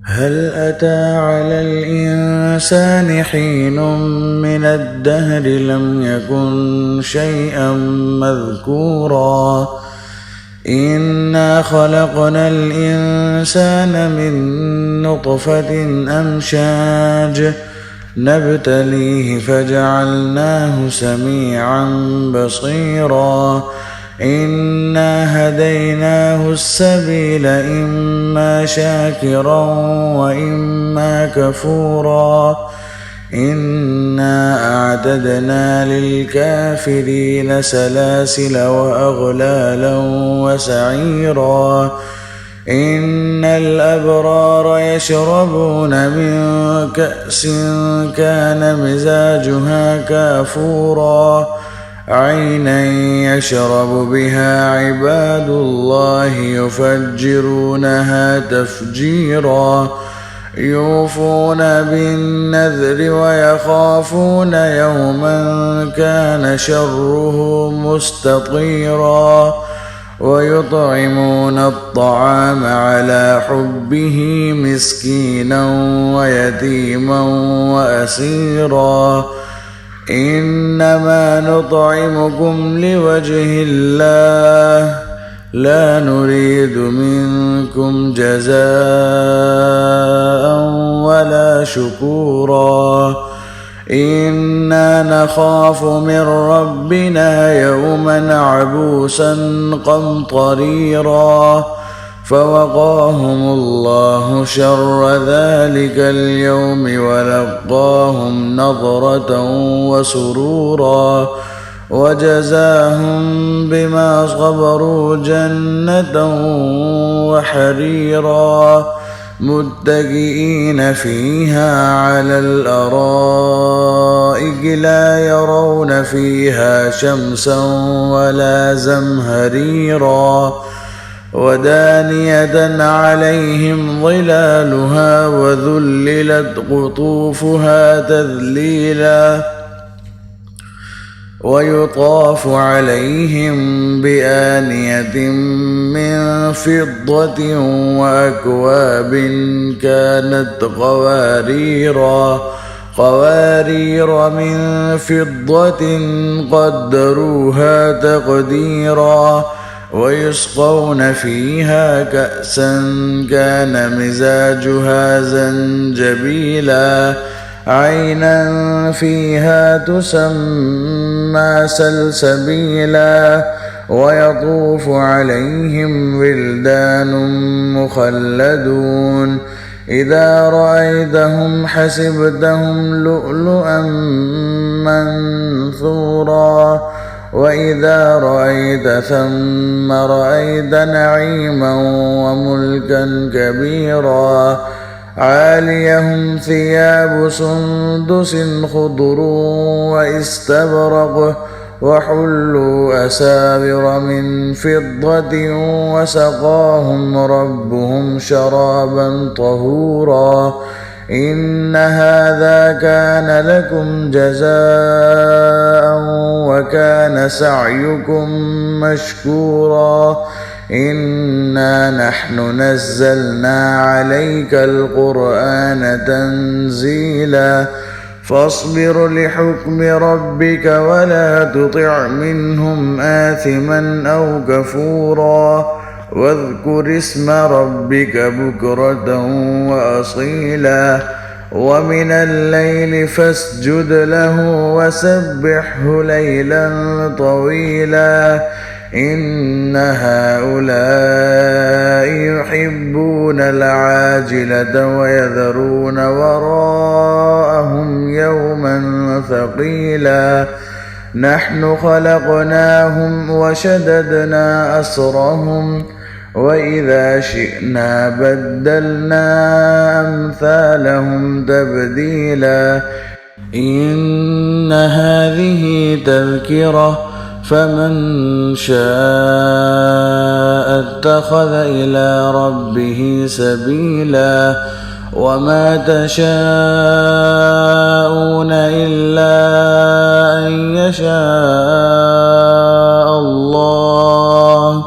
هل أتى على الإنسان حين من الدهر لم يكن شيئا مذكورا إنا خلقنا الإنسان من نطفة أمشاج نبتليه فجعلناه سميعا بصيرا إنا هديناه السبيل إما شاكرا وإما كفورا إنا أعتدنا للكافرين سلاسل وأغلالا وسعيرا إن الأبرار يشربون من كأس كان مزاجها كافورا عينا يشرب بها عباد الله يفجرونها تفجيرا يوفون بالنذر ويخافون يوما كان شره مستطيرا ويطعمون الطعام على حبه مسكينا ويتيما وأسيرا إنما نطعمكم لوجه الله لا نريد منكم جزاء ولا شكورا إنا نخاف من ربنا يوما عبوسا قمطريرا فوقاهم الله شر ذلك اليوم ولقاهم نضرة وسرورا وجزاهم بما صبروا جنة وحريرا متكئين فيها على الأرائك لا يرون فيها شمسا ولا زمهريرا ودانية عليهم ظلالها وذللت قطوفها تذليلا ويطاف عليهم بآنية من فضة وأكواب كانت قوارير من فضة قدروها تقديرا ويسقون فيها كأسا كان مزاجها زنجبيلا عينا فيها تسمى سلسبيلا ويطوف عليهم ولدان مخلدون إذا رأيتهم حسبتهم لؤلؤا منثورا وإذا رأيت ثم رأيت نعيما وملكا كبيرا عاليهم ثياب سندس خضر واستبرق وحلوا أساور من فضة وسقاهم ربهم شرابا طهورا إن هذا كان لكم جزاء وكان سعيكم مشكورا إنا نحن نزلنا عليك القرآن تنزيلا فاصبر لحكم ربك ولا تطع منهم آثما أو كفورا واذكر اسم ربك بكرة وأصيلا ومن الليل فاسجد له وسبحه ليلا طويلا إن هؤلاء يحبون العاجلة ويذرون وراءهم يوما ثقيلا نحن خلقناهم وشددنا أسرهم وإذا شئنا بدلنا أمثالهم تبديلا إن هذه تذكرة فمن شاء اتخذ إلى ربه سبيلا وما تشاءون إلا أن يشاء الله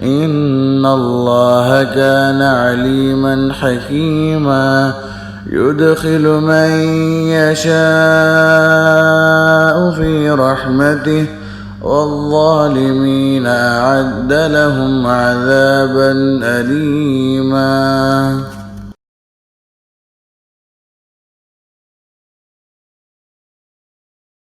إن الله كان عليما حكيما يدخل من يشاء في رحمته والظالمين أعد لهم عذابا أليما.